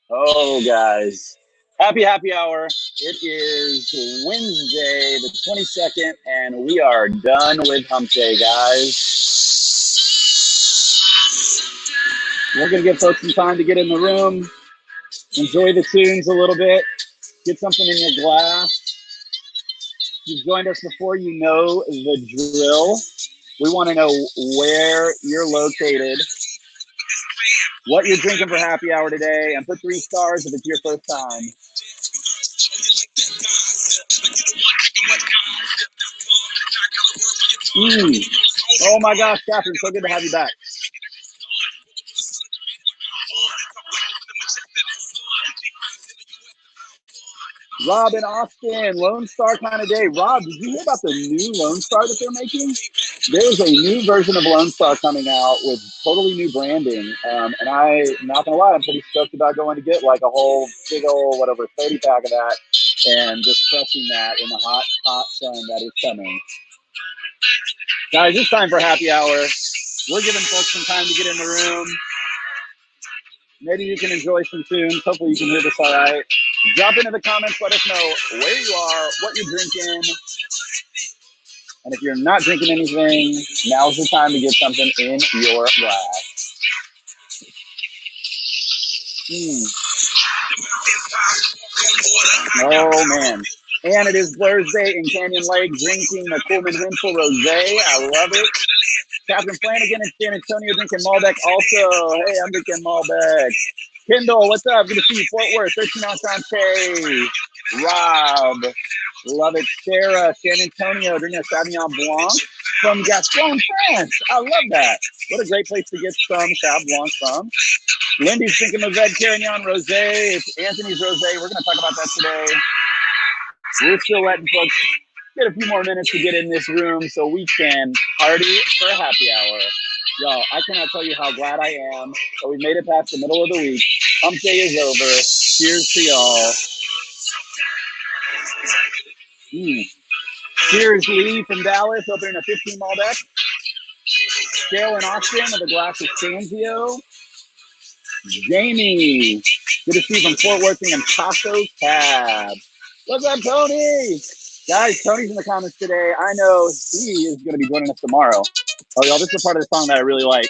Oh, guys. Happy hour. It is Wednesday, the 22nd, and we are done with Hump Day, guys. We're going to give folks some time to get in the room, enjoy the tunes a little bit, get something in your glass. You've joined us before, you know the drill. We want to know where you're located, what you're drinking for happy hour today, and put 3 stars if it's your first time. Oh my gosh, Catherine, so good to have you back. Rob in Austin, Lone Star kind of day. Rob, did you hear about the new Lone Star that they're making? There's a new version of Lone Star coming out with totally new branding. And I'm not going to lie, I'm pretty stoked about going to get like a whole big old, whatever, 30 pack of that and just crushing that in the hot, hot sun that is coming. Guys, it's time for happy hour. We're giving folks some time to get in the room. Maybe you can enjoy some tunes. Hopefully you can hear this all right. Drop into the comments. Let us know where you are, what you're drinking. And if you're not drinking anything, now's the time to get something in your glass. Oh, man. And it is Thursday in Canyon Lake, drinking the Coleman Hensel Rosé. I love it. Captain Flanagan in San Antonio drinking Malbec also. Hey, I'm drinking Malbec. Kendall, what's up? Good to see you. Fort Worth, 13-ounce Conte. Rob, love it. Sarah, San Antonio, drinking a Sauvignon Blanc from Gaston, France. I love that. What a great place to get some Sauv Blanc from. Lindy's drinking Malbec Carignan Rosé. It's Anthony's Rosé. We're going to talk about that today. We're still letting folks get a few more minutes to get in this room so we can party for happy hour. Y'all, I cannot tell you how glad I am that we made it past the middle of the week. Hump Day is over. Cheers to y'all. Cheers, Lee from Dallas, opening a 15 Malbec. Cheryl in Austin with a glass of Sanzio. Jamie, good to see you from Fort Worth and Taco Cab. What's up, Tony? Guys, Tony's in the comments today. I know he is going to be joining us tomorrow. Oh, y'all, this is a part of the song that I really like.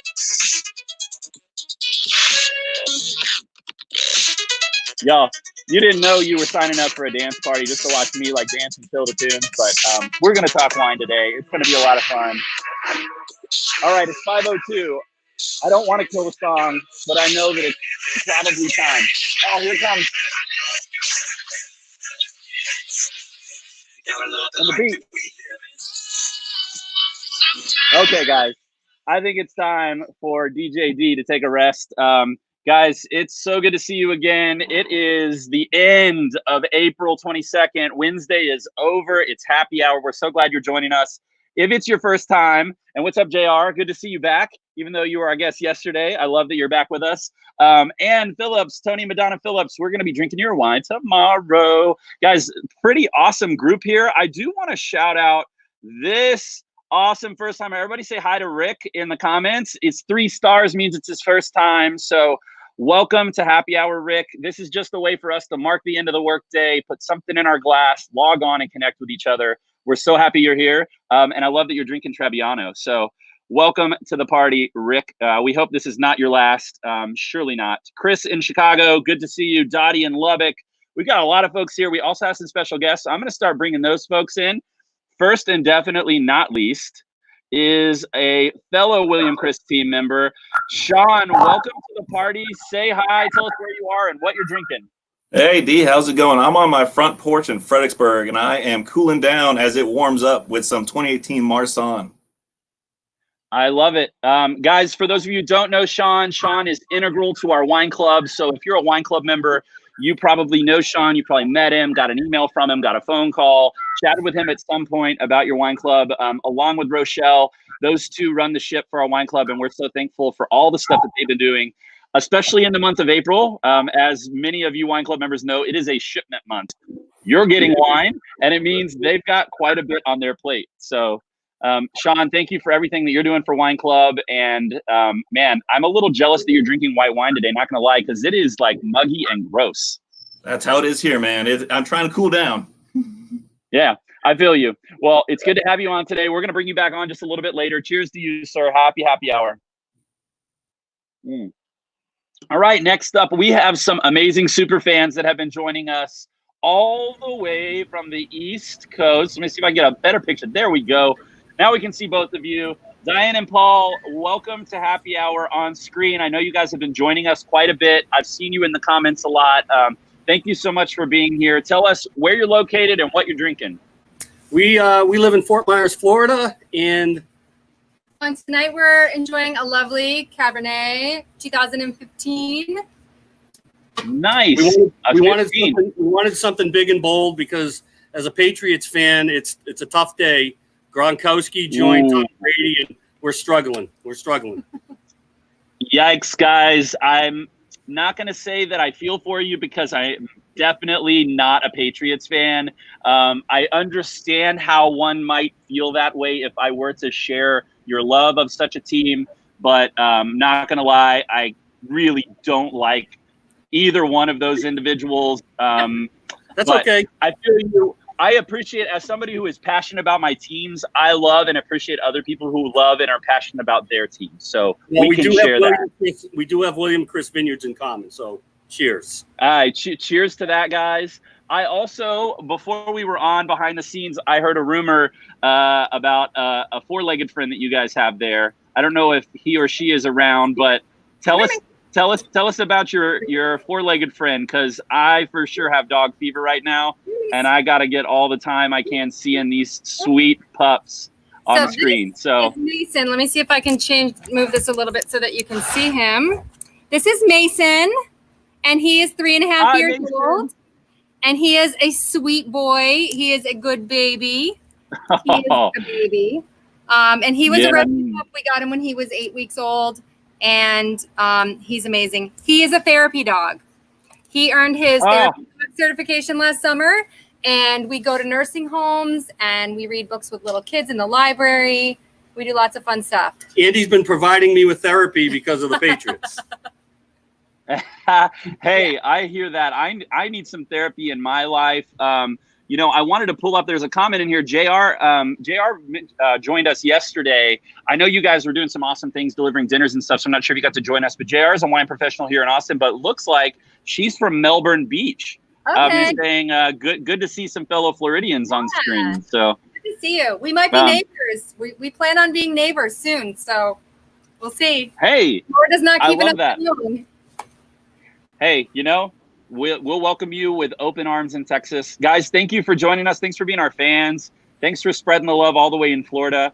Y'all, you didn't know you were signing up for a dance party just to watch me like dance and fill the tunes, but we're going to talk wine today. It's going to be a lot of fun. All right, it's 5:02. I don't want to kill the song, but I know that it's probably time. Oh, here it comes. And the beat. Okay, guys. I think it's time for DJ D to take a rest. Guys, it's so good to see you again. It is the end of April 22nd. Wednesday is over. It's happy hour. We're so glad you're joining us. If it's your first time, and what's up, JR? Good to see you back, even though you were, I guess, yesterday. I love that you're back with us. And Phillips, Tony Madonna Phillips, we're going to be drinking your wine tomorrow. Guys, pretty awesome group here. I do want to shout out this awesome first time. Everybody say hi to Rick in the comments. It's 3 stars, means it's his first time. So welcome to happy hour, Rick. This is just a way for us to mark the end of the workday, put something in our glass, log on and connect with each other. We're so happy you're here. And I love that you're drinking Trebbiano. So welcome to the party, Rick. We hope this is not your last. Surely not. Chris in Chicago, good to see you. Dottie in Lubbock. We've got a lot of folks here. We also have some special guests. So I'm going to start bringing those folks in. First and definitely not least is a fellow William Chris team member. Sean, welcome to the party. Say hi, tell us where you are and what you're drinking. Hey, D, how's it going? I'm on my front porch in Fredericksburg, and I am cooling down as it warms up with some 2018 Marsanne. I love it. Guys, for those of you who don't know Sean is integral to our wine club. So if you're a wine club member, you probably know Sean. You probably met him, got an email from him, got a phone call, chatted with him at some point about your wine club, along with Rochelle. Those two run the ship for our wine club, and we're so thankful for all the stuff that they've been doing, especially in the month of April. As many of you wine club members know, it is a shipment month. You're getting wine, and it means they've got quite a bit on their plate. So Sean, thank you for everything that you're doing for Wine Club. And man, I'm a little jealous that you're drinking white wine today, not gonna lie, because it is like muggy and gross. That's how it is here, man. I'm trying to cool down. Yeah, I feel you. Well, it's good to have you on today. We're gonna bring you back on just a little bit later. Cheers to you, sir. Happy hour. All right, next up, we have some amazing super fans that have been joining us all the way from the East Coast. Let me see if I can get a better picture. There we go. Now we can see both of you. Diane and Paul, welcome to Happy Hour on screen. I know you guys have been joining us quite a bit. I've seen you in the comments a lot. Thank you so much for being here. Tell us where you're located and what you're drinking. We live in Fort Myers, Florida, and tonight we're enjoying a lovely Cabernet 2015. Nice. We wanted something big and bold because as a Patriots fan, it's a tough day. Gronkowski joined Tom Brady, and we're struggling. Yikes, guys. I'm not going to say that I feel for you because I'm definitely not a Patriots fan. I understand how one might feel that way if I were to share your love of such a team, but not going to lie, I really don't like either one of those individuals. That's okay. I feel you. I appreciate, as somebody who is passionate about my teams, I love and appreciate other people who love and are passionate about their teams. So we can share that. We do have William Chris Vineyards in common. So cheers. All right. Cheers to that, guys. I also, before we were on behind the scenes, I heard a rumor about a four-legged friend that you guys have there. I don't know if he or she is around, but tell us about your four-legged friend, because I for sure have dog fever right now, and I got to get all the time I can seeing these sweet pups on the screen. So Mason, let me see if I can move this a little bit so that you can see him. This is Mason, and he is 3.5 years old, and he is a sweet boy. He is a good baby. He is a baby, and he was a rescue pup. We got him when he was 8 weeks old. And he's amazing. He is a therapy dog. He earned his therapy certification last summer, and we go to nursing homes and we read books with little kids in the library. We do lots of fun stuff. Andy's been providing me with therapy because of the Patriots. Hey, I hear that. I need some therapy in my life. You know, I wanted to pull up, there's a comment in here. JR joined us yesterday. I know you guys were doing some awesome things, delivering dinners and stuff, so I'm not sure if you got to join us, but JR is a wine professional here in Austin, but looks like she's from Melbourne Beach. Okay. He's saying good to see some fellow Floridians on screen. So good to see you. We might be neighbors. We plan on being neighbors soon, so we'll see. Hey, Florida's not keeping us that. alone. Hey, you know, we'll welcome you with open arms in Texas. Guys, thank you for joining us. Thanks for being our fans. Thanks for spreading the love all the way in Florida.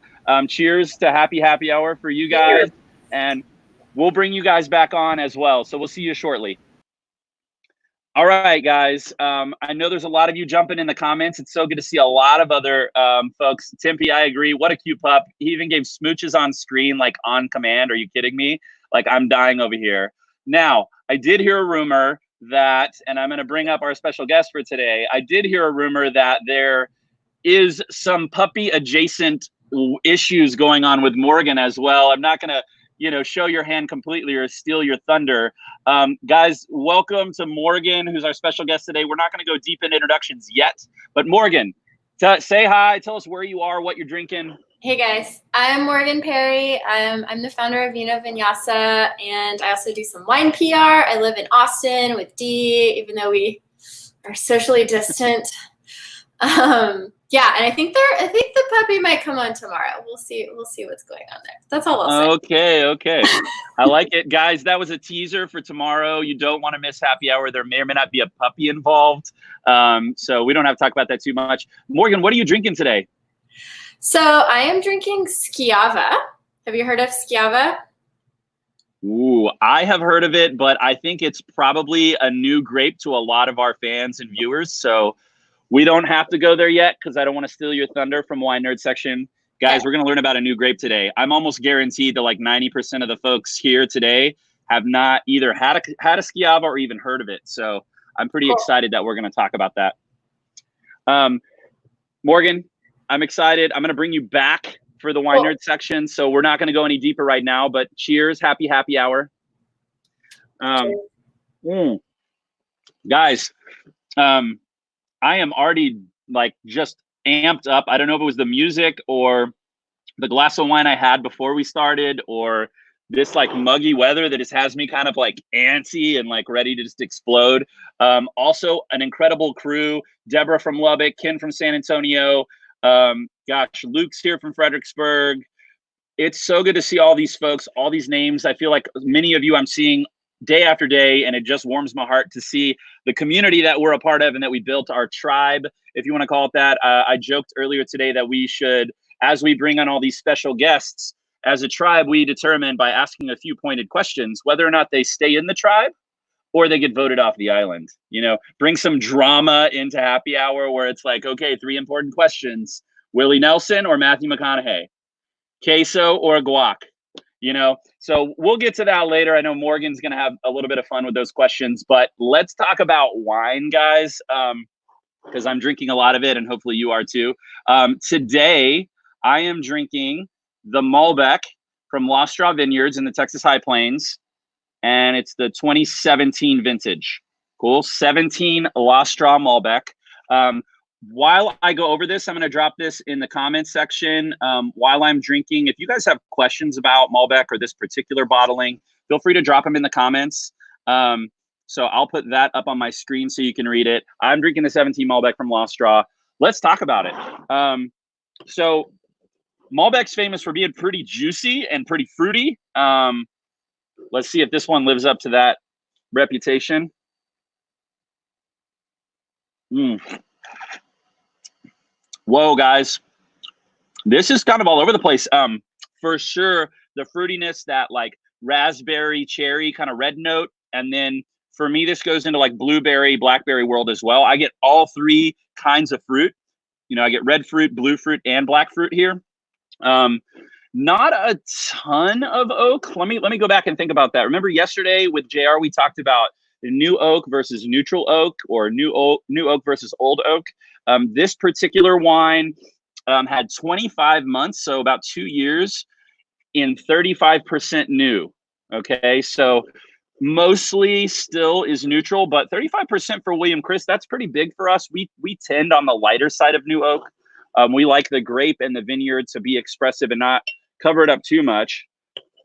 Cheers to happy hour for you guys. And we'll bring you guys back on as well. So we'll see you shortly. All right, guys. I know there's a lot of you jumping in the comments. It's so good to see a lot of other folks. Timpy, I agree. What a cute pup. He even gave smooches on screen, like on command. Are you kidding me? Like, I'm dying over here. Now, I did hear a rumor that, and I'm going to bring up our special guest for today. I did hear a rumor that there is some puppy adjacent issues going on with Morgan as well. I'm not going to, show your hand completely or steal your thunder. Guys, welcome to Morgan, who's our special guest today. We're not going to go deep into introductions yet, but Morgan, say hi, tell us where you are, what you're drinking. Hey guys, I'm Morgan Perry. I'm the founder of Vino Vinyasa, and I also do some wine PR. I live in Austin with Dee, even though we are socially distant. Yeah, and I think the puppy might come on tomorrow. We'll see what's going on there. That's all I'll say. Okay. I like it. Guys, that was a teaser for tomorrow. You don't want to miss happy hour. There may or may not be a puppy involved. So we don't have to talk about that too much. Morgan, what are you drinking today? So I am drinking Schiava. Have you heard of Schiava? Ooh, I have heard of it, but I think it's probably a new grape to a lot of our fans and viewers. So we don't have to go there yet because I don't want to steal your thunder from Wine Nerd section. Guys, We're going to learn about a new grape today. I'm almost guaranteed that like 90% of the folks here today have not either had a Schiava or even heard of it. So I'm pretty excited that we're going to talk about that. Morgan, I'm excited. I'm going to bring you back for the wine nerd section. So we're not going to go any deeper right now, but cheers. Happy hour. Guys, I am already like just amped up. I don't know if it was the music or the glass of wine I had before we started, or this like muggy weather that just has me kind of like antsy and like ready to just explode. Also an incredible crew, Deborah from Lubbock, Ken from San Antonio. Gosh, Luke's here from Fredericksburg. It's so good to see all these folks, all these names. I feel like many of you I'm seeing day after day, and it just warms my heart to see the community that we're a part of and that we built, our tribe, if you want to call it that. I joked earlier today that we should, as we bring on all these special guests, as a tribe, we determine by asking a few pointed questions whether or not they stay in the tribe or they get voted off the island. You know, bring some drama into happy hour where it's like, okay, 3 important questions: Willie Nelson or Matthew McConaughey, queso or guac. You know, so we'll get to that later. I know Morgan's going to have a little bit of fun with those questions, but let's talk about wine, guys, because I'm drinking a lot of it, and hopefully you are too. Today, I am drinking the Malbec from Lost Straw Vineyards in the Texas High Plains, and it's the 2017 vintage. Cool, 17 Lost Straw Malbec. While I go over this, I'm going to drop this in the comments section while I'm drinking. If you guys have questions about Malbec or this particular bottling, feel free to drop them in the comments. So I'll put that up on my screen so you can read it. I'm drinking the 17 Malbec from Lost Straw. Let's talk about it. So Malbec's famous for being pretty juicy and pretty fruity. Let's see if this one lives up to that reputation. Whoa, guys. This is kind of all over the place. For sure, the fruitiness, that like raspberry, cherry kind of red note. And then for me, this goes into like blueberry, blackberry world as well. I get all 3 kinds of fruit. You know, I get red fruit, blue fruit, and black fruit here. Not a ton of oak. Let me go back and think about that. Remember yesterday with JR, we talked about the new oak versus neutral oak, or new oak versus old oak. This particular wine had 25 months, so about 2 years, in 35% new. Okay, so mostly still is neutral, but 35% for William Chris, that's pretty big for us. We tend on the lighter side of new oak. We like the grape and the vineyard to be expressive and not cover it up too much.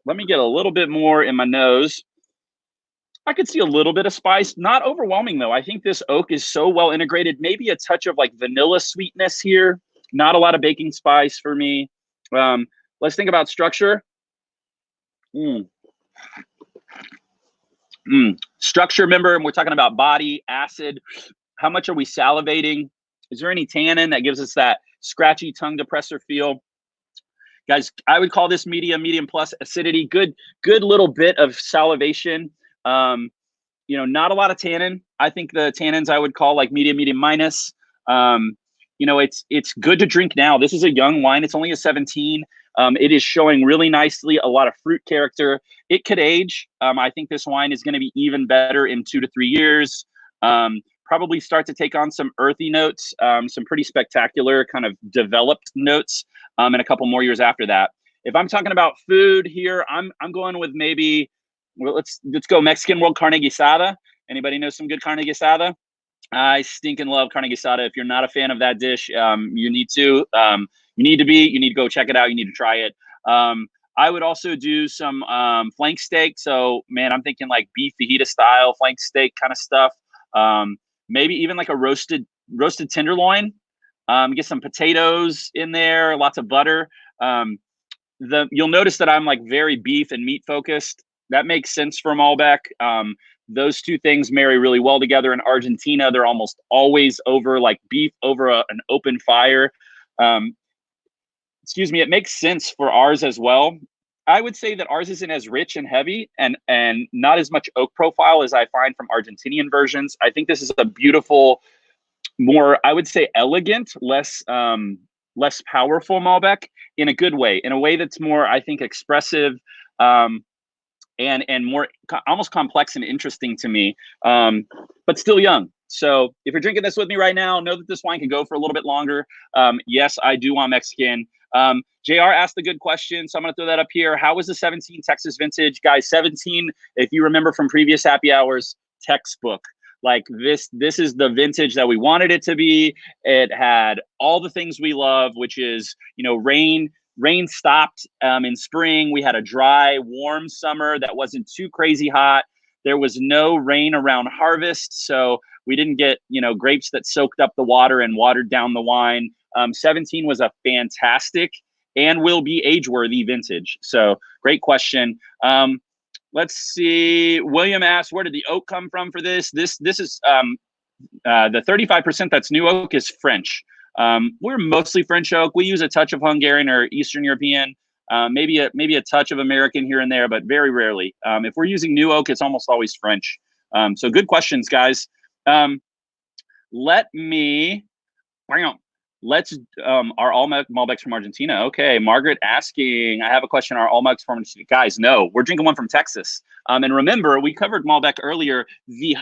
Let me get a little bit more in my nose. I could see a little bit of spice, not overwhelming though. I think this oak is so well integrated. Maybe a touch of like vanilla sweetness here. Not a lot of baking spice for me. Let's think about structure. Structure, remember, we're talking about body, acid. How much are we salivating? Is there any tannin that gives us that scratchy tongue depressor feel? Guys, I would call this medium plus acidity. Good little bit of salivation. You know, not a lot of tannin. I think the tannins I would call like medium minus. You know, it's good to drink now. This is a young wine. It's only a 17. It is showing really nicely a lot of fruit character. It could age. I think this wine is going to be even better in 2 to 3 years. Probably start to take on some earthy notes, some pretty spectacular kind of developed notes, and a couple more years after that. If I'm talking about food here, I'm going with maybe, well, let's go Mexican world carne guisada. Anybody know some good carne guisada? I stinking love carne guisada. If you're not a fan of that dish, you need to. You need to go check it out. You need to try it. I would also do some flank steak. So, man, I'm thinking like beef fajita style flank steak kind of stuff. Maybe even like a roasted tenderloin. Get some potatoes in there, lots of butter. You'll notice that I'm like very beef and meat focused. That makes sense for Malbec. Those 2 things marry really well together. In Argentina, they're almost always over like beef over an open fire. Excuse me, it makes sense for ours as well. I would say that ours isn't as rich and heavy and not as much oak profile as I find from Argentinian versions. I think this is a beautiful, more, I would say, elegant, less powerful Malbec in a good way, in a way that's more, I think, expressive and more almost complex and interesting to me, but still young. So if you're drinking this with me right now, know that this wine can go for a little bit longer. Yes, I do want Mexican. JR asked a good question, so I'm going to throw that up here. How was the 17 Texas vintage? Guys, 17, if you remember from previous happy hours, textbook. Like this is the vintage that we wanted it to be. It had all the things we love, which is, rain stopped in spring. We had a dry, warm summer that wasn't too crazy hot. There was no rain around harvest, so we didn't get, grapes that soaked up the water and watered down the wine. 17 was a fantastic and will be age-worthy vintage. So great question. Let's see. William asked, where did the oak come from for this? This is the 35% that's new oak is French. We're mostly French oak. We use a touch of Hungarian or Eastern European, maybe a touch of American here and there, but very rarely. If we're using new oak, it's almost always French. So good questions, guys. Are all Malbecs from Argentina? Okay, Margaret asking, I have a question. Are all Malbecs from Argentina? Guys, no, we're drinking one from Texas. And remember, we covered Malbec earlier. The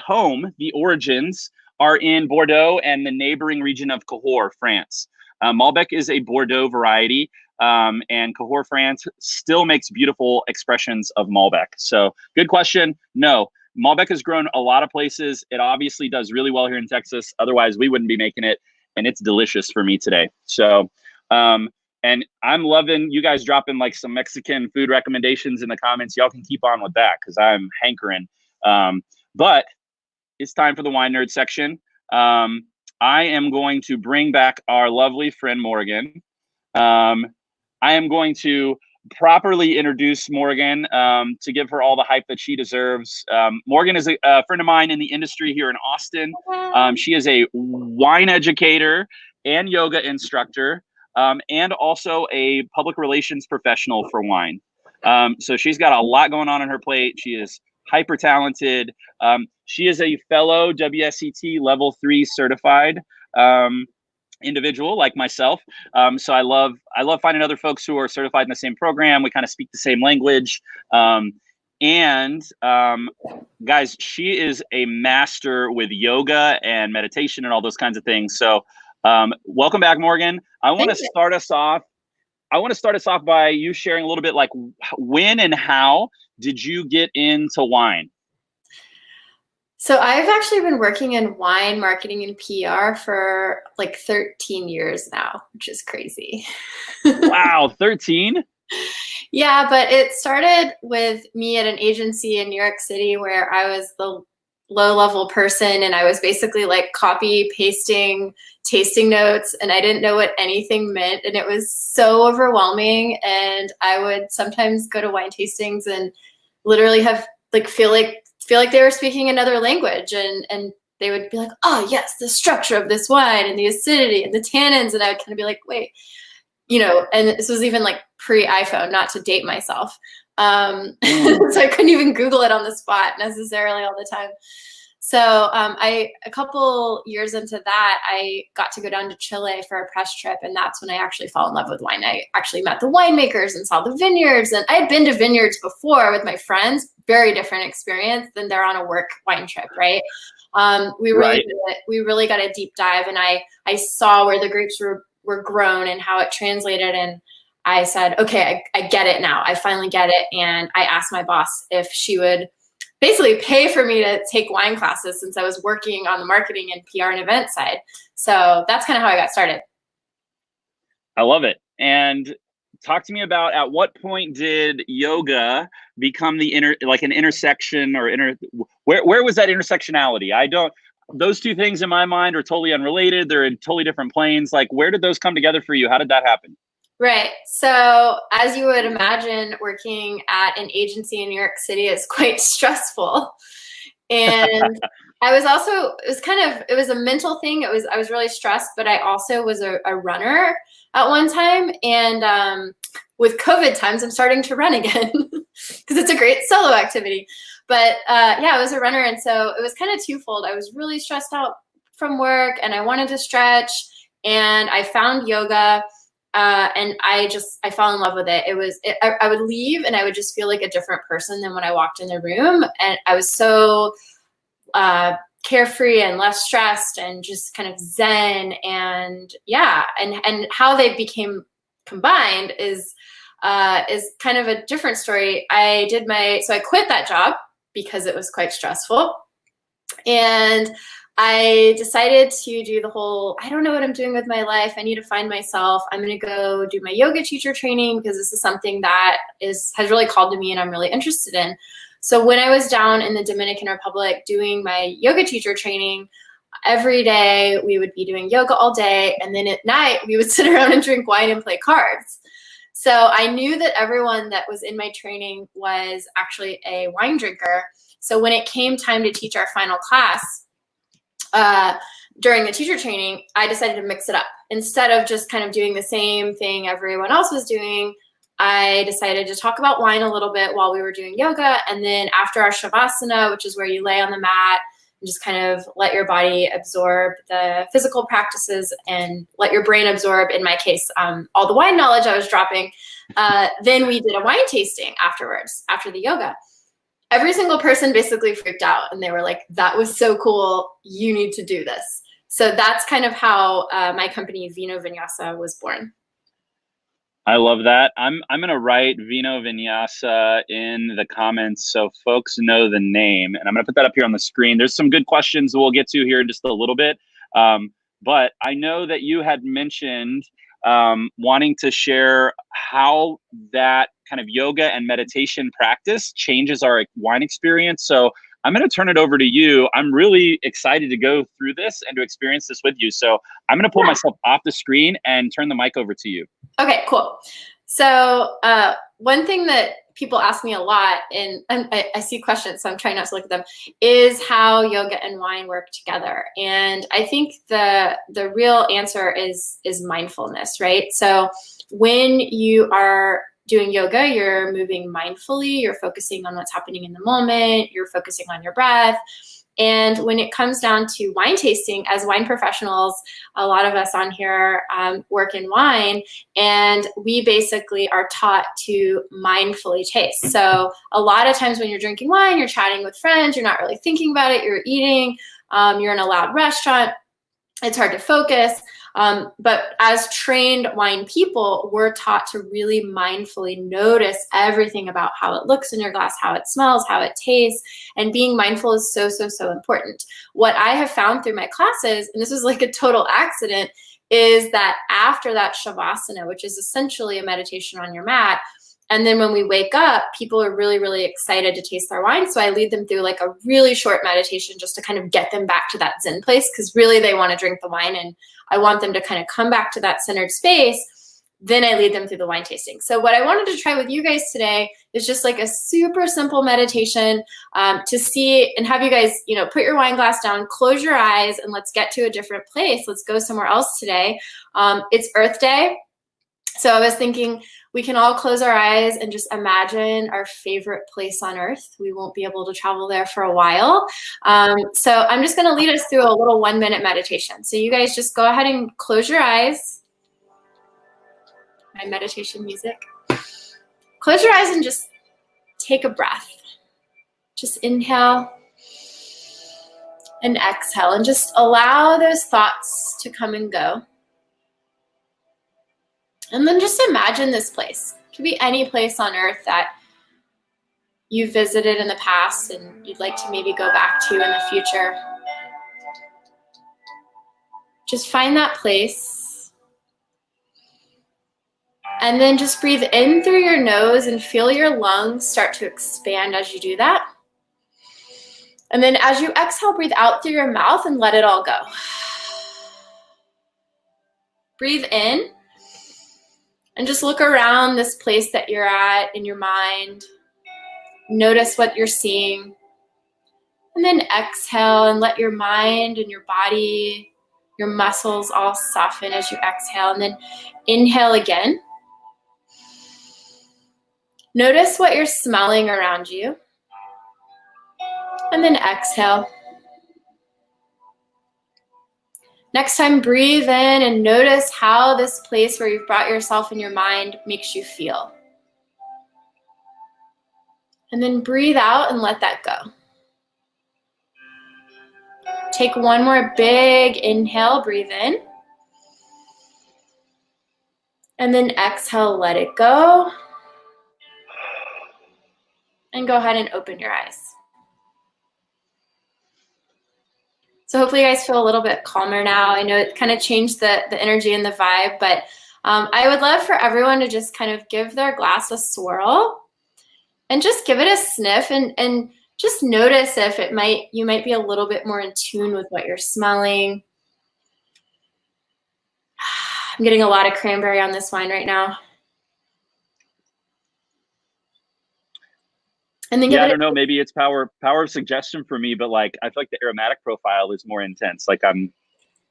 origins are in Bordeaux and the neighboring region of Cahors, France. Malbec is a Bordeaux variety, and Cahors, France still makes beautiful expressions of Malbec. So good question. No, Malbec has grown a lot of places. It obviously does really well here in Texas. Otherwise, we wouldn't be making it. And it's delicious for me today. So, and I'm loving you guys dropping like some Mexican food recommendations in the comments. Y'all can keep on with that because I'm hankering. But it's time for the wine nerd section. I am going to bring back our lovely friend Morgan. I am going to properly introduce Morgan to give her all the hype that she deserves. Morgan is a friend of mine in the industry here in Austin. She is a wine educator and yoga instructor, and also a public relations professional for wine. So she's got a lot going on her plate. She is hyper talented. She is a fellow WSET level 3 certified individual like myself. So I love finding other folks who are certified in the same program. We kind of speak the same language. Guys, she is a master with yoga and meditation and all those kinds of things. So welcome back, Morgan. I want to start us off by you sharing a little bit like when and how did you get into wine? So I've actually been working in wine marketing and PR for like 13 years now, which is crazy. Wow, 13? Yeah, but it started with me at an agency in New York City where I was the low-level person and I was basically like copy pasting tasting notes and I didn't know what anything meant and it was so overwhelming, and I would sometimes go to wine tastings and literally have like feel like they were speaking another language, and they would be like, oh yes, the structure of this wine and the acidity and the tannins, and I would kind of be like, wait, and this was even like pre-iPhone, not to date myself. So I couldn't even Google it on the spot necessarily all the time. So a couple years into that, I got to go down to Chile for a press trip, and that's when I actually fell in love with wine. I actually met the winemakers and saw the vineyards, and I had been to vineyards before with my friends. Very different experience than they're on a work wine trip, right? We really got a deep dive, and I saw where the grapes were grown and how it translated, and I said, okay, I get it now. I finally get it, and I asked my boss if she would basically pay for me to take wine classes since I was working on the marketing and PR and event side. So that's kind of how I got started. I love it. And talk to me about at what point did yoga become an intersection or where was that intersectionality? Those two things in my mind are totally unrelated. They're in totally different planes. Like, where did those come together for you? How did that happen? Right. So as you would imagine, working at an agency in New York City is quite stressful. And I was also, it was a mental thing. I was really stressed, but I also was a runner at one time. And with COVID times, I'm starting to run again because it's a great solo activity. But I was a runner. And so it was kind of twofold. I was really stressed out from work and I wanted to stretch, and I found yoga. And I fell in love with it. I would leave and I would just feel like a different person than when I walked in the room. And I was so carefree and less stressed and just kind of zen. And yeah, and how they became combined is kind of a different story. So I quit that job because it was quite stressful. And I decided to do the whole, I don't know what I'm doing with my life. I need to find myself. I'm going to go do my yoga teacher training because this is something that has really called to me and I'm really interested in. So when I was down in the Dominican Republic doing my yoga teacher training, every day we would be doing yoga all day. And then at night we would sit around and drink wine and play cards. So I knew that everyone that was in my training was actually a wine drinker. So when it came time to teach our final class, during the teacher training, I decided to mix it up. Instead of just kind of doing the same thing everyone else was doing, I decided to talk about wine a little bit while we were doing yoga. And then after our Shavasana, which is where you lay on the mat and just kind of let your body absorb the physical practices and let your brain absorb, in my case, all the wine knowledge I was dropping, then we did a wine tasting afterwards, after the yoga. Every single person basically freaked out and they were like, that was so cool. You need to do this. So that's kind of how my company Vino Vinyasa was born. I love that. I'm going to write Vino Vinyasa in the comments so folks know the name. And I'm going to put that up here on the screen. There's some good questions we'll get to here in just a little bit. But I know that you had mentioned wanting to share how that kind of yoga and meditation practice changes our wine experience. So I'm going to turn it over to you. I'm really excited to go through this and to experience this with you. So I'm going to pull myself off the screen and turn the mic over to you. Okay, cool. So one thing that people ask me a lot, and I see questions, so I'm trying not to look at them, is how yoga and wine work together. And I think the real answer is mindfulness, right? So when you are doing yoga, you're moving mindfully, you're focusing on what's happening in the moment, you're focusing on your breath. And when it comes down to wine tasting, as wine professionals, a lot of us on here work in wine, and we basically are taught to mindfully taste. So a lot of times when you're drinking wine, you're chatting with friends, you're not really thinking about it, you're eating, you're in a loud restaurant, it's hard to focus. But as trained wine people, we're taught to really mindfully notice everything about how it looks in your glass, how it smells, how it tastes, and being mindful is so, so, so important. What I have found through my classes, and this was like a total accident, is that after that Shavasana, which is essentially a meditation on your mat, and then when we wake up, people are really, really excited to taste their wine. So I lead them through like a really short meditation just to kind of get them back to that Zen place, because really they want to drink the wine and I want them to kind of come back to that centered space. Then I lead them through the wine tasting. So what I wanted to try with you guys today is just like a super simple meditation to see and have you guys, put your wine glass down, close your eyes, and let's get to a different place. Let's go somewhere else today. It's Earth Day. So I was thinking we can all close our eyes and just imagine our favorite place on earth. We won't be able to travel there for a while. So I'm just going to lead us through a little 1-minute meditation. So you guys just go ahead and close your eyes. My meditation music. Close your eyes and just take a breath. Just inhale and exhale and just allow those thoughts to come and go. And then just imagine this place. It could be any place on earth that you've visited in the past and you'd like to maybe go back to in the future. Just find that place. And then just breathe in through your nose and feel your lungs start to expand as you do that. And then as you exhale, breathe out through your mouth and let it all go. Breathe in. And just look around this place that you're at in your mind. Notice what you're seeing. And then exhale and let your mind and your body, your muscles all soften as you exhale. And then inhale again. Notice what you're smelling around you. And then exhale. Next time, breathe in and notice how this place where you've brought yourself in your mind makes you feel. And then breathe out and let that go. Take one more big inhale, breathe in. And then exhale, let it go. And go ahead and open your eyes. So hopefully you guys feel a little bit calmer now. I know it kind of changed the energy and the vibe, but I would love for everyone to just kind of give their glass a swirl and just give it a sniff and just notice if you might be a little bit more in tune with what you're smelling. I'm getting a lot of cranberry on this wine right now. And then I don't know, maybe it's power of suggestion for me, but like I feel like the aromatic profile is more intense. Like I'm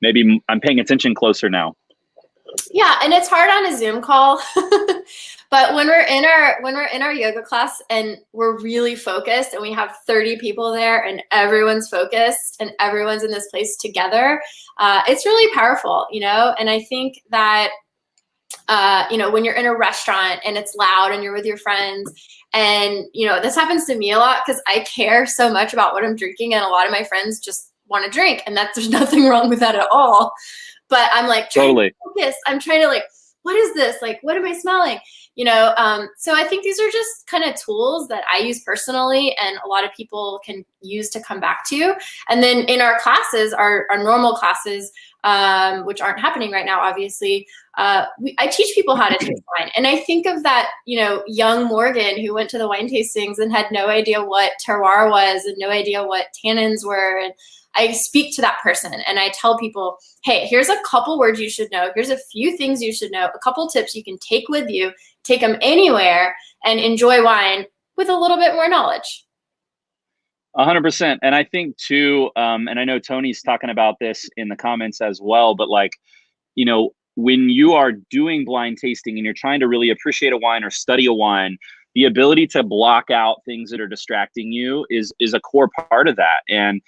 paying attention closer now. Yeah, and it's hard on a Zoom call. But when we're in our yoga class and we're really focused and we have 30 people there and everyone's focused and everyone's in this place together, it's really powerful, you know? And I think that, you know, when you're in a restaurant and it's loud and you're with your friends and, you know, this happens to me a lot because I care so much about what I'm drinking and a lot of my friends just want to drink and there's nothing wrong with that at all. But I'm like, totally focus. I'm trying to like, what is this? Like, what am I smelling? You know, so I think these are just kind of tools that I use personally and a lot of people can use to come back to. And then in our classes, our normal classes, which aren't happening right now, obviously, I teach people how to taste wine. And I think of that, you know, young Morgan who went to the wine tastings and had no idea what terroir was and no idea what tannins were. And I speak to that person and I tell people, hey, here's a couple words you should know. Here's a few things you should know, a couple tips you can take with you, take them anywhere and enjoy wine with a little bit more knowledge. 100%. And I think too, and I know Tony's talking about this in the comments as well, but like, you know, when you are doing blind tasting and you're trying to really appreciate a wine or study a wine, the ability to block out things that are distracting you is a core part of that. And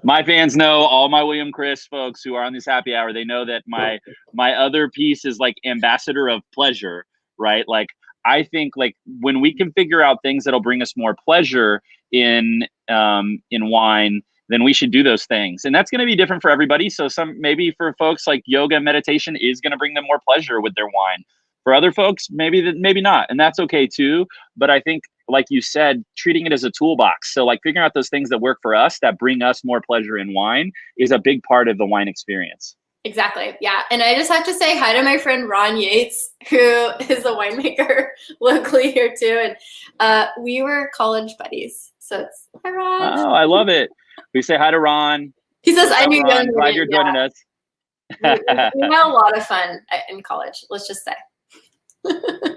my fans know, all my William Chris folks who are on this happy hour, they know that my other piece is like ambassador of pleasure, right? Like I think like when we can figure out things that'll bring us more pleasure in wine, then we should do those things. And that's going to be different for everybody. So maybe for folks like yoga and meditation is going to bring them more pleasure with their wine. For other folks, maybe not. And that's okay too. But I think, like you said, treating it as a toolbox. So like figuring out those things that work for us, that bring us more pleasure in wine is a big part of the wine experience. Exactly. Yeah. And I just have to say hi to my friend Ron Yates, who is a winemaker locally here too. And we were college buddies. So it's hi, Ron. Oh, I love it. We say hi to Ron. He says, I knew Ron. Glad you're joining us. we had a lot of fun in college, let's just say.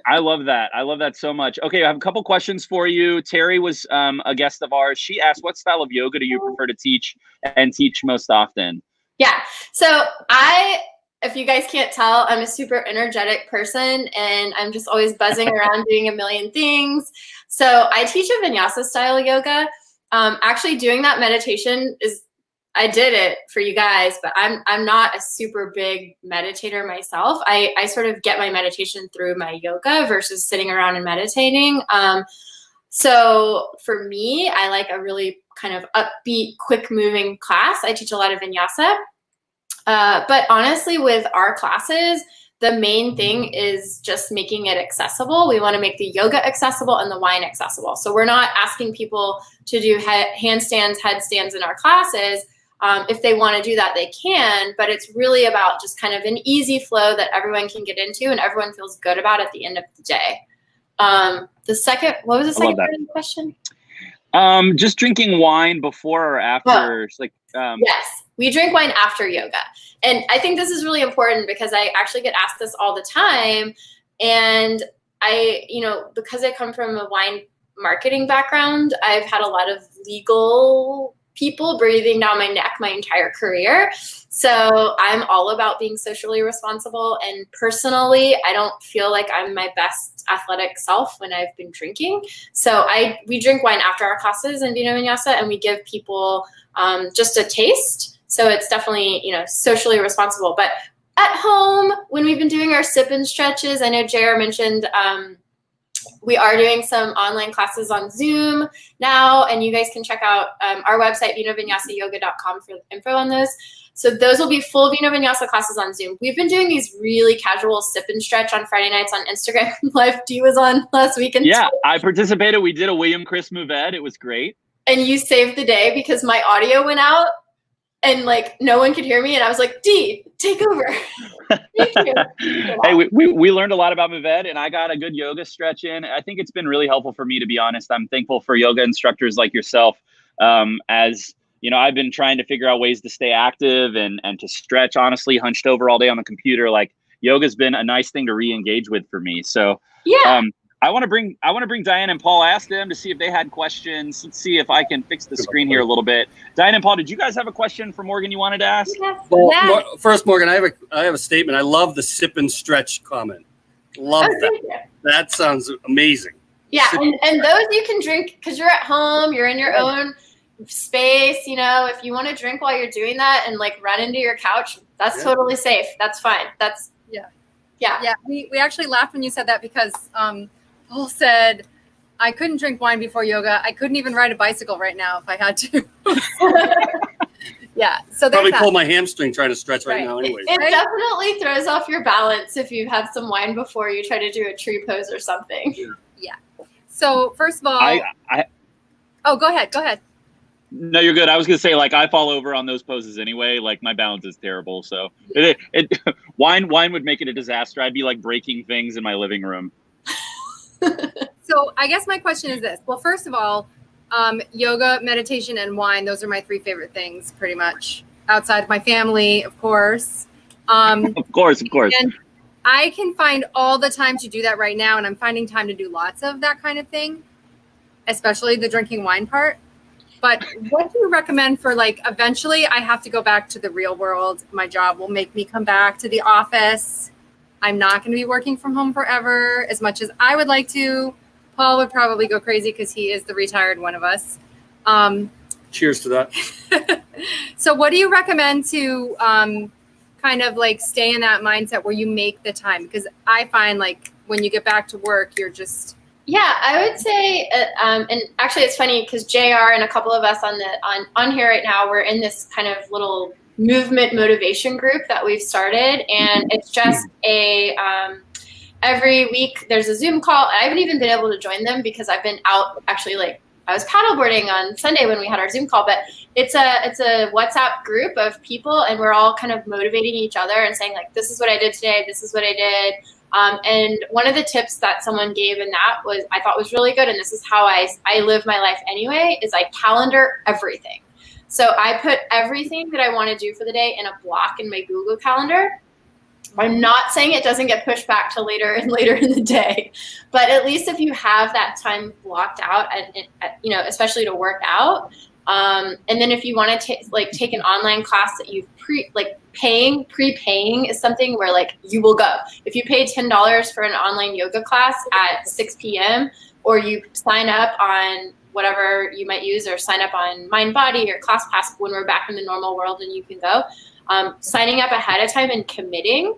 I love that. I love that so much. Okay, I have a couple questions for you. Terry was a guest of ours. She asked, what style of yoga do you prefer to teach and teach most often? Yeah. So if you guys can't tell, I'm a super energetic person and I'm just always buzzing around doing a million things. So I teach a vinyasa style yoga. Actually doing that meditation I did it for you guys, but I'm not a super big meditator myself. I sort of get my meditation through my yoga versus sitting around and meditating. So for me, I like a really kind of upbeat, quick moving class. I teach a lot of vinyasa. But honestly, with our classes, the main thing is just making it accessible. We want to make the yoga accessible and the wine accessible. So we're not asking people to do handstands, headstands in our classes. If they want to do that, they can, but it's really about just kind of an easy flow that everyone can get into and everyone feels good about at the end of the day. What was the second part of the question? Just drinking wine before or after. Yes, we drink wine after yoga. And I think this is really important because I actually get asked this all the time. And because I come from a wine marketing background, I've had a lot of legal people breathing down my neck my entire career. So I'm all about being socially responsible. And personally, I don't feel like I'm my best athletic self when I've been drinking. So we drink wine after our classes in Vino Vinyasa and we give people just a taste. So it's definitely, socially responsible. But at home, when we've been doing our sip and stretches, I know JR mentioned We are doing some online classes on Zoom now, and you guys can check out our website, vinovinyasayoga.com, for info on those. So those will be full Vino Vinyasa classes on Zoom. We've been doing these really casual sip and stretch on Friday nights on Instagram Live. Dee was on last weekend. Yeah, I participated. We did a William Chris Mouvette. It was great. And you saved the day because my audio went out and like no one could hear me. And I was like, Dee, take over. Thank you. Hey, we learned a lot about Mouvette, and I got a good yoga stretch in. I think it's been really helpful for me, to be honest. I'm thankful for yoga instructors like yourself. As you know, I've been trying to figure out ways to stay active and to stretch, honestly, hunched over all day on the computer. Like, yoga's been a nice thing to re-engage with for me. So yeah. I want to bring Diane and Paul. Ask them to see if they had questions. Let's see if I can fix the screen here a little bit. Diane and Paul, did you guys have a question for Morgan you wanted to ask? Well, first, Morgan, I have a statement. I love the sip and stretch comment. Love that. That sounds amazing. Yeah, and those you can drink because you're at home. You're in your own space. You know, if you want to drink while you're doing that and like run into your couch, that's totally safe. That's fine. That's yeah. We actually laughed when you said that because Paul said, I couldn't drink wine before yoga. I couldn't even ride a bicycle right now if I had to. Yeah. So probably pull my hamstring trying to stretch right now anyways. It definitely throws off your balance if you have some wine before you try to do a tree pose or something. Yeah. So first of all, oh, go ahead. No, you're good. I was going to say, like, I fall over on those poses anyway. Like, my balance is terrible. So wine would make it a disaster. I'd be like breaking things in my living room. So I guess my question is this. Well, first of all, yoga, meditation, and wine, those are my three favorite things pretty much, outside of my family, of course. Of course. And I can find all the time to do that right now, and I'm finding time to do lots of that kind of thing, especially the drinking wine part. But what do you recommend for, like, eventually I have to go back to the real world. My job will make me come back to the office. I'm not going to be working from home forever as much as I would like to. Paul would probably go crazy because he is the retired one of us. Cheers to that. So what do you recommend to kind of like stay in that mindset where you make the time? Because I find like when you get back to work, you're just... Yeah, I would say, and actually it's funny because JR and a couple of us on here right now, we're in this kind of little movement motivation group that we've started, and it's just every week there's a Zoom call. I haven't even been able to join them because I've been out actually, like I was paddleboarding on Sunday when we had our Zoom call, but it's a WhatsApp group of people, and we're all kind of motivating each other and saying like, this is what I did today, this is what I did. And one of the tips that someone gave in that I thought was really good, and this is how I live my life anyway, is I calendar everything. So I put everything that I want to do for the day in a block in my Google Calendar. I'm not saying it doesn't get pushed back to later in the day, but at least if you have that time blocked out, you know, especially to work out, and then if you want to take an online class that you've prepaying is something where like you will go. If you pay $10 for an online yoga class at 6 p.m. or you sign up on whatever you might use or sign up on MindBody or ClassPass when we're back in the normal world and you can go, signing up ahead of time and committing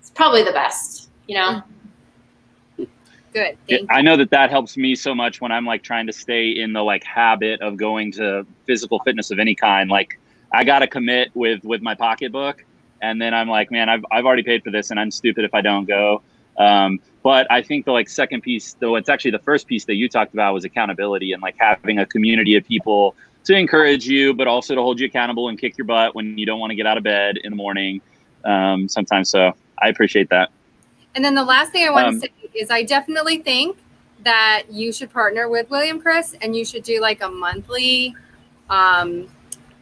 is probably the best, you know? Good. I know that helps me so much when I'm like trying to stay in the like habit of going to physical fitness of any kind. Like I got to commit with my pocketbook, and then I'm like, man, I've already paid for this and I'm stupid if I don't go. But I think the like second piece, though, it's actually the first piece that you talked about was accountability and like having a community of people to encourage you, but also to hold you accountable and kick your butt when you don't want to get out of bed in the morning sometimes. So I appreciate that. And then the last thing I want to say is I definitely think that you should partner with William Chris and you should do like a monthly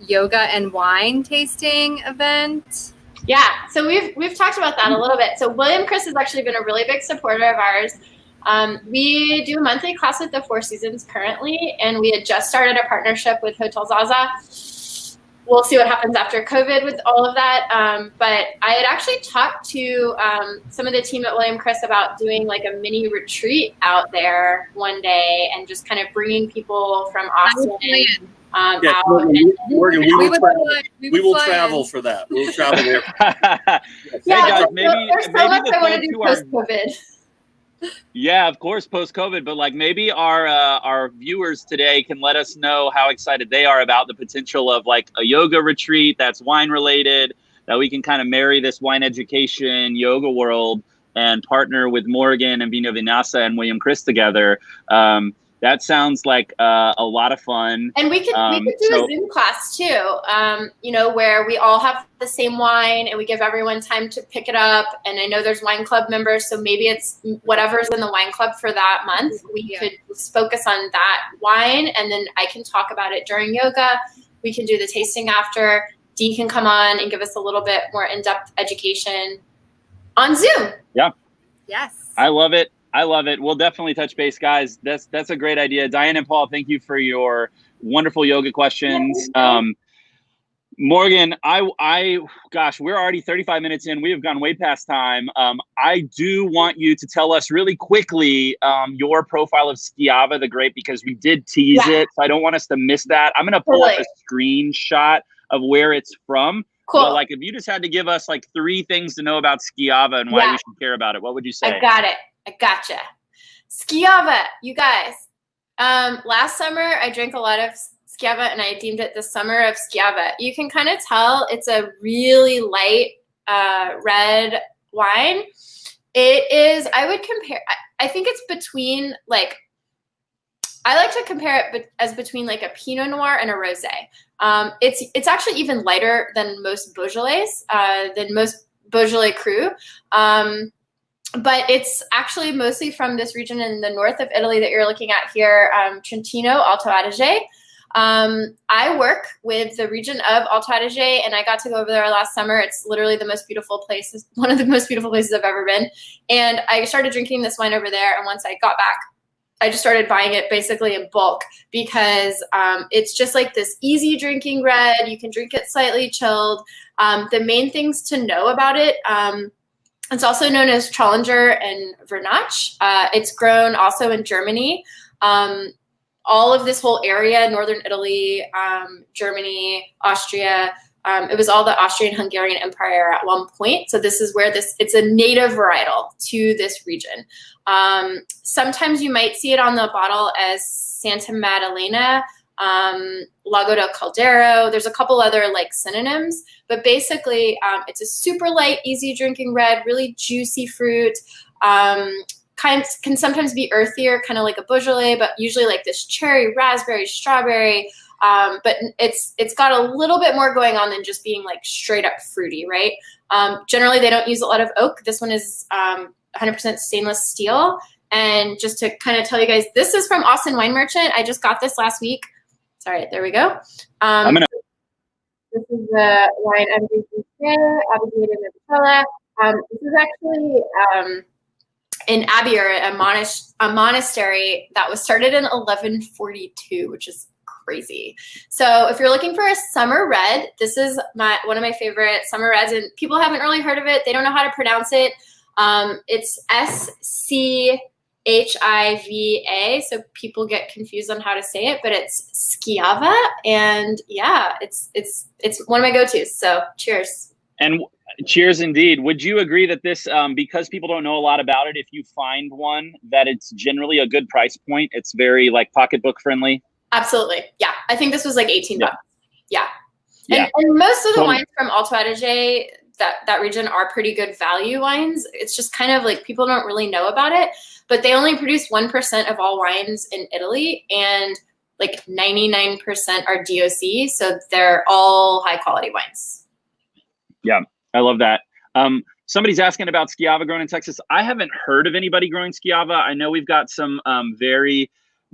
yoga and wine tasting event. Yeah, so we've talked about that a little bit. So William Chris has actually been a really big supporter of ours. We do a monthly class at the Four Seasons currently, and we had just started a partnership with Hotel Zaza. We'll see what happens after COVID with all of that. But I had actually talked to some of the team at William Chris about doing like a mini retreat out there one day and just kind of bringing people from Austin out. Morgan, we will travel for that. We'll travel there. Hey guys, maybe there's so much I want to do post-COVID. Yeah, of course, post-COVID, but like maybe our viewers today can let us know how excited they are about the potential of like a yoga retreat that's wine related, that we can kind of marry this wine education yoga world and partner with Morgan and Vino Vinyasa and William Chris together. That sounds like a lot of fun. And we could do a Zoom class too, you know, where we all have the same wine and we give everyone time to pick it up. And I know there's wine club members, so maybe it's whatever's in the wine club for that month. We could focus on that wine, and then I can talk about it during yoga. We can do the tasting after. Dee can come on and give us a little bit more in-depth education on Zoom. Yeah. Yes. I love it. I love it. We'll definitely touch base, guys. That's a great idea. Diane and Paul, thank you for your wonderful yoga questions. Morgan, gosh, we're already 35 minutes in. We have gone way past time. I do want you to tell us really quickly your profile of Schiava the grape, because we did tease it. So I don't want us to miss that. I'm going to pull up a screenshot of where it's from. Cool. But like, if you just had to give us like 3 things to know about Schiava and why we should care about it, what would you say? I got it. I gotcha. Schiava, you guys. Last summer, I drank a lot of Schiava, and I deemed it the summer of Schiava. You can kind of tell it's a really light red wine. It is, I would compare, I think it's between like, I like to compare it as between like a Pinot Noir and a Rosé. It's actually even lighter than most Beaujolais, Cru. But it's actually mostly from this region in the north of Italy that you're looking at here, Trentino, Alto Adige. I work with the region of Alto Adige, and I got to go over there last summer. It's literally the most beautiful place, one of the most beautiful places I've ever been. And I started drinking this wine over there, and once I got back, I just started buying it basically in bulk, because it's just like this easy drinking red. You can drink it slightly chilled. The main things to know about it, it's also known as Trollinger and Vernach. It's grown also in Germany. All of this whole area, northern Italy, Germany, Austria, it was all the Austrian-Hungarian Empire at one point. So this is where it's a native varietal to this region. Sometimes you might see it on the bottle as Santa Maddalena, Lago del Caldero. There's a couple other like synonyms, but basically it's a super light, easy drinking red, really juicy fruit. Can sometimes be earthier, kind of like a Beaujolais, but usually like this cherry, raspberry, strawberry. But it's got a little bit more going on than just being like straight up fruity, right? Generally, they don't use a lot of oak. This one is 100% stainless steel. And just to kind of tell you guys, this is from Austin Wine Merchant. I just got this last week. Sorry, there we go. This is the wine I'm drinking here, Abigail Nutella. This is actually in Abiur, a monastery that was started in 1142, which is crazy. So if you're looking for a summer red, this is one of my favorite summer reds, and people haven't really heard of it. They don't know how to pronounce it. It's Schiva, so people get confused on how to say it, but it's Schiava, and yeah, it's one of my go-tos. So cheers. And cheers indeed. Would you agree that this, because people don't know a lot about it, if you find one, that it's generally a good price point? It's very like pocketbook friendly. Absolutely. Yeah. I think this was like 18 bucks. Yeah. Yeah. And most of the wines from Alto Adige, that region, are pretty good value wines. It's just kind of like people don't really know about it, but they only produce 1% of all wines in Italy, and like 99% are DOC. So they're all high quality wines. Yeah. I love that. Somebody's asking about Schiava grown in Texas. I haven't heard of anybody growing Schiava. I know we've got some very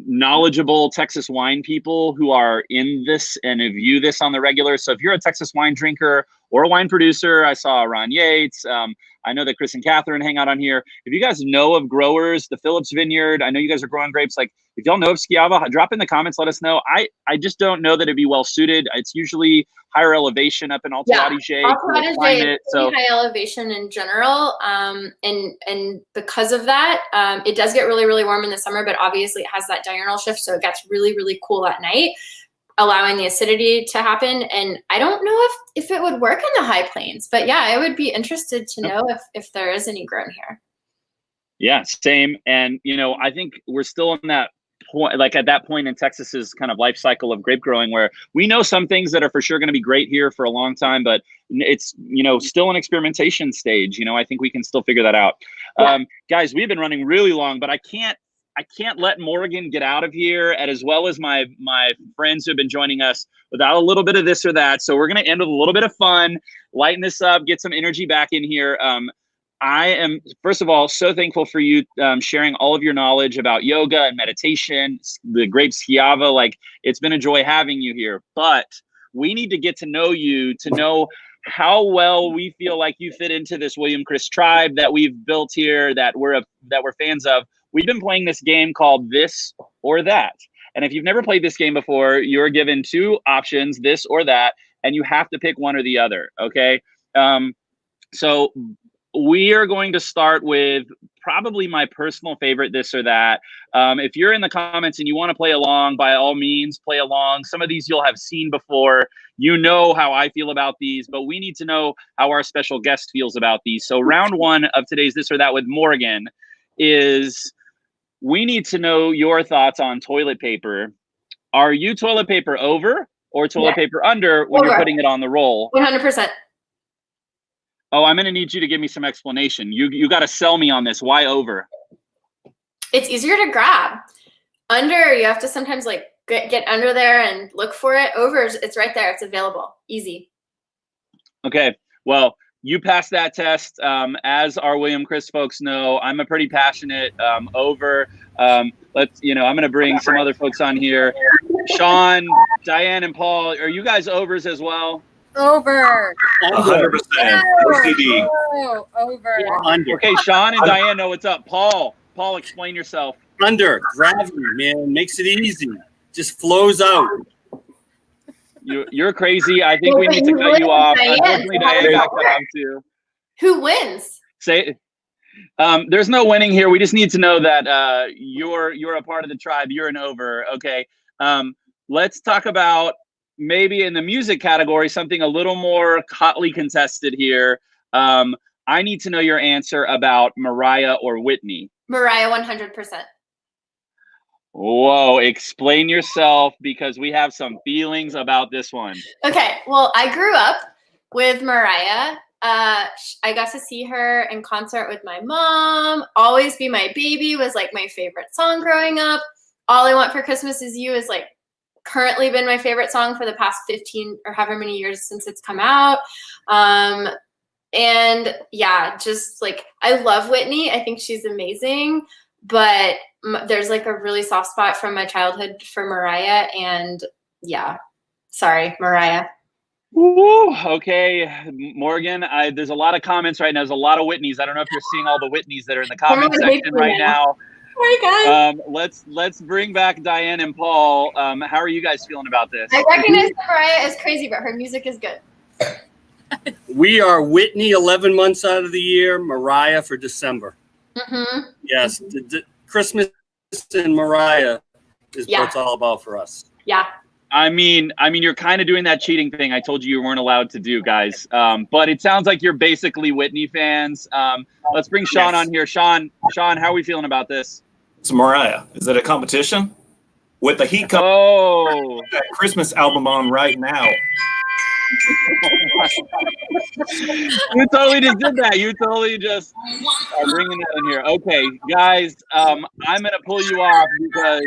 knowledgeable Texas wine people who are in this and view this on the regular. So if you're a Texas wine drinker or a wine producer, I saw Ron Yates. I know that Chris and Catherine hang out on here. If you guys know of growers, the Phillips Vineyard, I know you guys are growing grapes. Like, if y'all know of Schiava, drop in the comments, let us know. I just don't know that it'd be well suited. It's usually higher elevation up in Alto Adige. Alto Adige is pretty high elevation in general. And because of that, it does get really, really warm in the summer, but obviously it has that diurnal shift. So it gets really, really cool at night, allowing the acidity to happen. And I don't know if it would work in the high plains, but yeah, I would be interested to know if there is any grown here. Yeah, same. And, I think we're still in that point, like at that point in Texas's kind of life cycle of grape growing, where we know some things that are for sure going to be great here for a long time, but it's, still an experimentation stage. I think we can still figure that out. Yeah. Guys, we've been running really long, but I can't let Morgan get out of here, and as well as my friends who have been joining us, without a little bit of this or that. So we're going to end with a little bit of fun, lighten this up, get some energy back in here. I am, first of all, so thankful for you sharing all of your knowledge about yoga and meditation, the grape Schiava. Like, it's been a joy having you here. But we need to get to know you, to know how well we feel like you fit into this William Chris tribe that we've built here, that we're fans of. We've been playing this game called This or That. And if you've never played this game before, you're given two options, this or that, and you have to pick one or the other, okay? So we are going to start with probably my personal favorite, this or that. If you're in the comments and you want to play along, by all means, play along. Some of these you'll have seen before. You know how I feel about these, but we need to know how our special guest feels about these. So round one of today's This or That with Morgan is, we need to know your thoughts on toilet paper. Are you toilet paper over or toilet paper under when you're putting it on the roll? 100%. Oh, I'm going to need you to give me some explanation. You got to sell me on this. Why over? It's easier to grab. Under, you have to sometimes like get under there and look for it. Over, it's right there. It's available. Easy. Okay. Well, you passed that test. As our William Chris folks know, I'm a pretty passionate over. I'm going to bring some other folks on here. Sean, Diane, and Paul, are you guys overs as well? Over. 100%. OCD. Oh, over. Under. Okay, Sean and Diane know what's up. Paul, explain yourself. Under. Gravity, man. Makes it easy. Just flows out. You're crazy. I think we need to cut you off. Unfortunately, Diane got cut off too. Who wins? There's no winning here. We just need to know that you're a part of the tribe. You're an over. Okay. Let's talk about, maybe in the music category, something a little more hotly contested here. I need to know your answer about Mariah or Whitney. Mariah, 100%. Whoa, explain yourself, because we have some feelings about this one. Okay, well, I grew up with Mariah. I got to see her in concert with my mom. Always Be My Baby was like my favorite song growing up. All I Want for Christmas Is You is like currently been my favorite song for the past 15 or however many years since it's come out. And yeah, just like, I love Whitney. I think she's amazing, but there's like a really soft spot from my childhood for Mariah. And yeah, sorry, Mariah. Ooh, okay, Morgan, there's a lot of comments right now. There's a lot of Whitneys. I don't know if you're seeing all the Whitneys that are in the comment section right now. Hi, guys. Let's bring back Diane and Paul. How are you guys feeling about this? I recognize that Mariah is crazy, but her music is good. We are Whitney 11 months out of the year, Mariah for December. Mm-hmm. Yes, Christmas and Mariah is what it's all about for us. Yeah. I mean, you're kind of doing that cheating thing I told you weren't allowed to do, guys. But it sounds like you're basically Whitney fans. Let's bring Sean on here. Sean, how are we feeling about this? It's Mariah. Is it a competition? With the heat coming, that Christmas album on right now. You totally just did that. You totally just are bringing that in here. Okay, guys, I'm going to pull you off because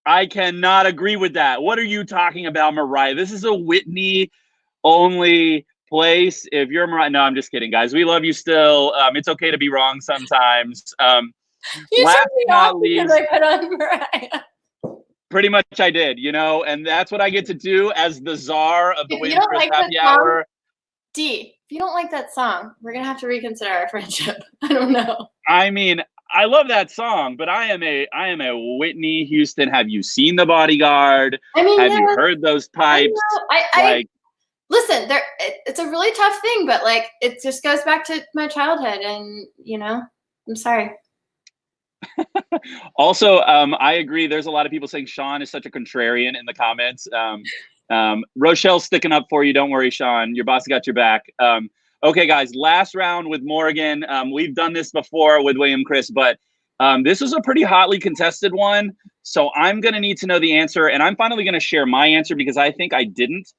I cannot agree with that. What are you talking about, Mariah? This is a Whitney only place. If you're Mariah, no, I'm just kidding, guys. We love you still. It's okay to be wrong sometimes. You last should be but not off least, because I put on Mariah. pretty much I did, and that's what I get to do as the czar of the If you William don't Chris like Happy that song, Hour. D, if you don't like that song, we're gonna have to reconsider our friendship. I don't know. I mean, I love that song, but I am a Whitney Houston. Have you seen The Bodyguard? I mean, have you heard those pipes? I listen. It's a really tough thing, but like it just goes back to my childhood, and I'm sorry. Also, I agree. There's a lot of people saying Sean is such a contrarian in the comments. Rochelle's sticking up for you. Don't worry, Sean. Your boss got your back. Okay, guys, last round with Morgan. We've done this before with William Chris, but this is a pretty hotly contested one. So I'm going to need to know the answer, and I'm finally going to share my answer because I think I didn't.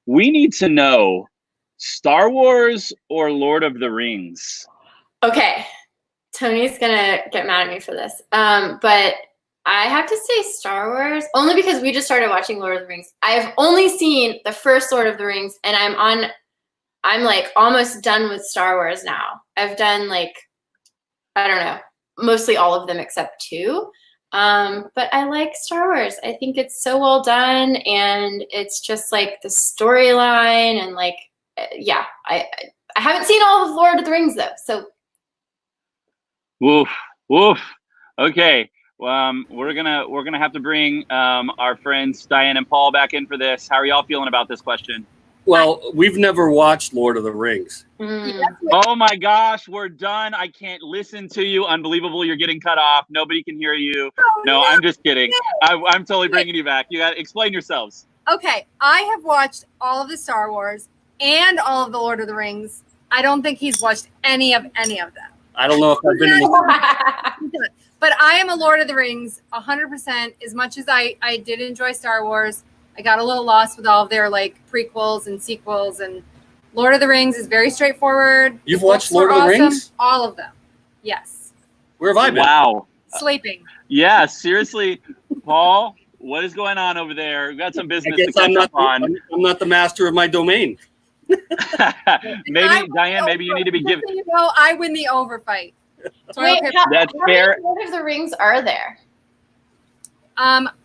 We need to know Star Wars or Lord of the Rings. Okay, Tony's gonna get mad at me for this, but I have to say Star Wars only because we just started watching Lord of the Rings. I've only seen the first Lord of the Rings, and I'm like almost done with Star Wars now. I've done like, I don't know, mostly all of them except 2. But I like Star Wars. I think it's so well done, and it's just like the storyline and like, yeah. I haven't seen all of Lord of the Rings though, so. Woof, woof. Okay, we're gonna have to bring our friends Diane and Paul back in for this. How are y'all feeling about this question? Well, we've never watched Lord of the Rings. Oh my gosh, we're done. I can't listen to you. Unbelievable. You're getting cut off. Nobody can hear you. No, I'm just kidding. I'm totally bringing you back. You got to explain yourselves. Okay, I have watched all of the Star Wars and all of the Lord of the Rings. I don't think he's watched any of them. I don't know if I've been in the But I am a Lord of the Rings 100%. As much as I did enjoy Star Wars, I got a little lost with all of their like prequels and sequels, and Lord of the Rings is very straightforward. You've watched Lord of the Rings? All of them. Yes. Where have I been? Wow. Sleeping. Yeah, seriously. Paul, what is going on over there? We've got some business to catch up on. I'm not the master of my domain. Maybe, Diane, maybe you need to be given. You know, I win the over fight. So Wait, that's how fair. many Lord of the Rings are there?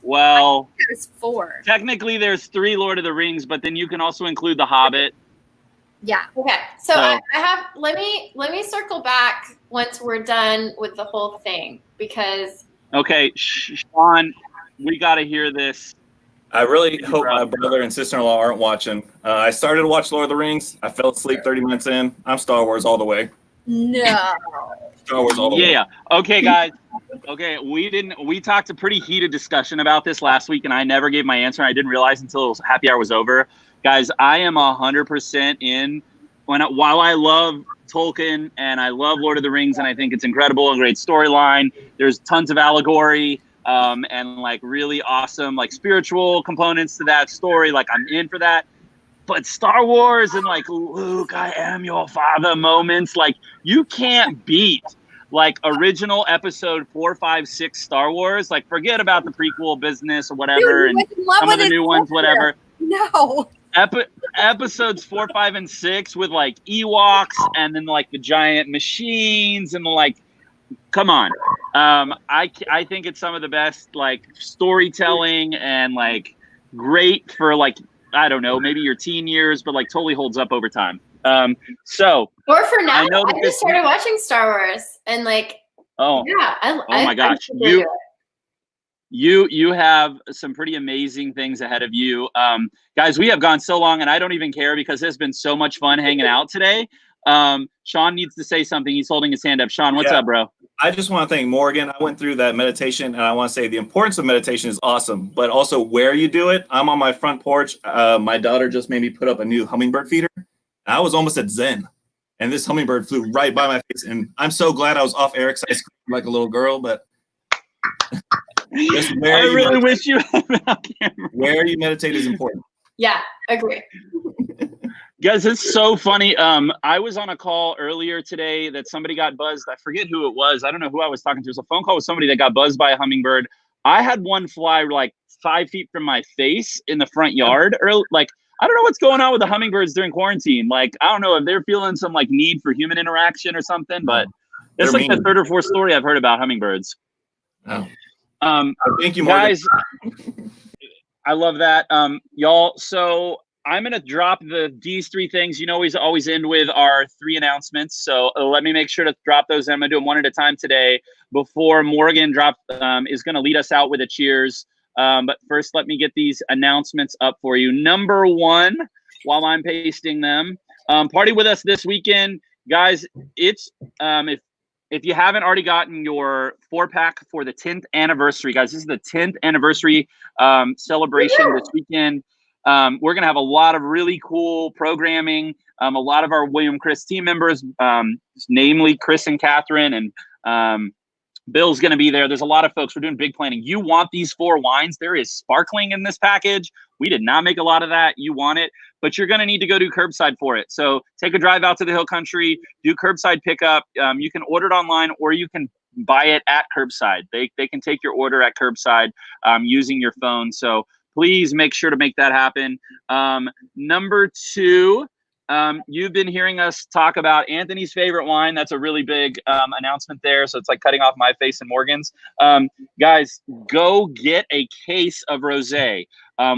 Well, there's 4. technically there's 3 Lord of the Rings, but then you can also include The Hobbit. Yeah. Okay, so I have. Let me circle back once we're done with the whole thing because. Okay, Sean, we got to hear this. I really hope my brother and sister-in-law aren't watching. I started to watch Lord of the Rings. I fell asleep 30 minutes in. I'm Star Wars all the way. No. Star Wars all the way. Yeah. Okay, guys. Okay, we talked a pretty heated discussion about this last week, and I never gave my answer. I didn't realize until happy hour was over. Guys, I am 100% in. While I love Tolkien and I love Lord of the Rings, and I think it's incredible, a great storyline. There's tons of allegory and like really awesome like spiritual components to that story. Like I'm in for that. But Star Wars and like Luke, I am your father moments, like you can't beat like original episode 4, 5, 6 Star Wars. Like forget about the prequel business or whatever, and some of the new ones, whatever. No. Episodes 4, 5, and 6 with like Ewoks and then like the giant machines and like, come on. I think it's some of the best like storytelling and like great for like, I don't know, maybe your teen years, but like totally holds up over time. So or for now, I this just started watching Star Wars and like, oh my gosh, you have some pretty amazing things ahead of you. Guys, we have gone so long and I don't even care because it's been so much fun hanging out today. Sean needs to say something. He's holding his hand up. Sean, what's up, bro? I just want to thank Morgan. I went through that meditation, and I want to say the importance of meditation is awesome, but also where you do it. I'm on my front porch. My daughter just made me put up a new hummingbird feeder. I was almost at Zen, and this hummingbird flew right by my face, and I'm so glad I was off air because I screamed like a little girl, but just I really wish you had been on camera. Where you meditate is important. Yeah, agree. Guys, it's so funny. I was on a call earlier today that somebody got buzzed. I forget who it was. I don't know who I was talking to. It was a phone call with somebody that got buzzed by a hummingbird. I had one fly like 5 feet from my face in the front yard. Like, I don't know what's going on with the hummingbirds during quarantine. Like, I don't know if they're feeling some like need for human interaction or something, but it's like the 3rd or 4th story I've heard about hummingbirds. Oh. Thank you, guys. I love that. Y'all, so I'm going to drop these 3 things. You know, we always end with our 3 announcements. So let me make sure to drop those. I'm going to do them one at a time today before Morgan is going to lead us out with a cheers. But first, let me get these announcements up for you. Number 1, while I'm pasting them, party with us this weekend. Guys, it's if you haven't already gotten your 4-pack for the 10th anniversary, guys, this is the 10th anniversary celebration this weekend. We're going to have a lot of really cool programming. A lot of our William Chris team members, namely Chris and Catherine, and Bill's going to be there. There's a lot of folks. We're doing big planning. You want these 4 wines. There is sparkling in this package. We did not make a lot of that. You want it, but you're going to need to go do curbside for it. So take a drive out to the Hill Country, do curbside pickup. You can order it online, or you can buy it at curbside. They can take your order at curbside using your phone. So please make sure to make that happen. Number 2, you've been hearing us talk about Anthony's favorite wine. That's a really big announcement there. So it's like cutting off my face and Morgan's. Guys, go get a case of rosé.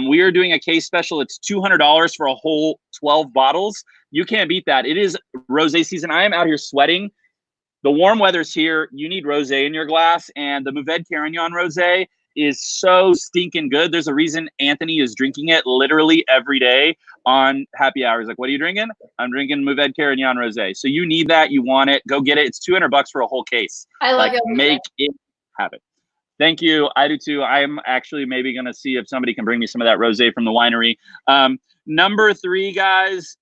We are doing a case special. It's $200 for a whole 12 bottles. You can't beat that. It is rosé season. I am out here sweating. The warm weather's here. You need rosé in your glass, and the Mourvèdre Carignan rosé is so stinking good. There's a reason Anthony is drinking it literally every day on happy hours. Like, what are you drinking? I'm drinking Mourvèdre Carignan rosé. So you need that. You want it. Go get it. It's $200 for a whole case. I love it. Make it happen. Thank you. I do too. I'm actually maybe going to see if somebody can bring me some of that rosé from the winery. Number 3, guys,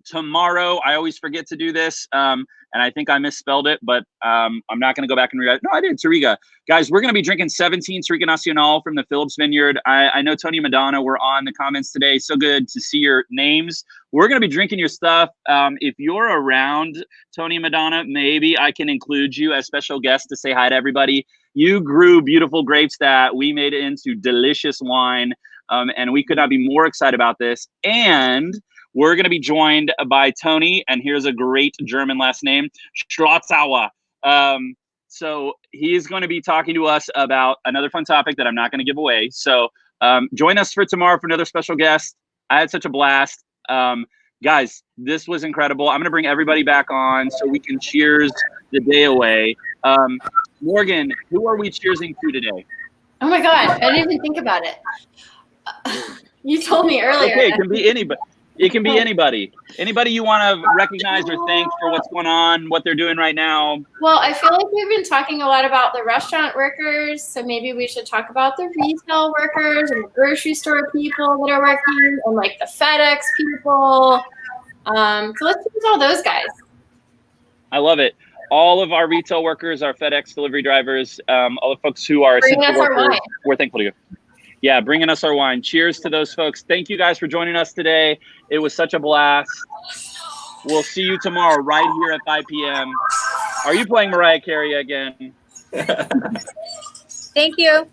tomorrow, I always forget to do this, and I think I misspelled it, but I'm not going to go back and rewrite. No, I did. Touriga. Guys, we're going to be drinking 17 Touriga Nacional from the Phillips Vineyard. I know Tony Madonna were on the comments today. So good to see your names. We're going to be drinking your stuff. If you're around, Tony Madonna, maybe I can include you as special guest to say hi to everybody. You grew beautiful grapes that we made into delicious wine, and we could not be more excited about this. And we're going to be joined by Tony, and here's a great German last name, Schlotzauer. So he's going to be talking to us about another fun topic that I'm not going to give away. So join us for tomorrow for another special guest. I had such a blast. Guys, this was incredible. I'm going to bring everybody back on so we can cheers the day away. Morgan, who are we cheersing to today? Oh my God, I didn't even think about it. You told me earlier. Okay, it can be anybody. It can be anybody. Anybody you want to recognize or thank for what's going on, what they're doing right now. Well, I feel like we've been talking a lot about the restaurant workers, so maybe we should talk about the retail workers and the grocery store people that are working, and like the FedEx people. So let's use all those guys. I love it. All of our retail workers, our FedEx delivery drivers, all the folks who are essential workers, we're thankful to you. Yeah, bringing us our wine. Cheers to those folks. Thank you guys for joining us today. It was such a blast. We'll see you tomorrow right here at 5 p.m. Are you playing Mariah Carey again? Thank you.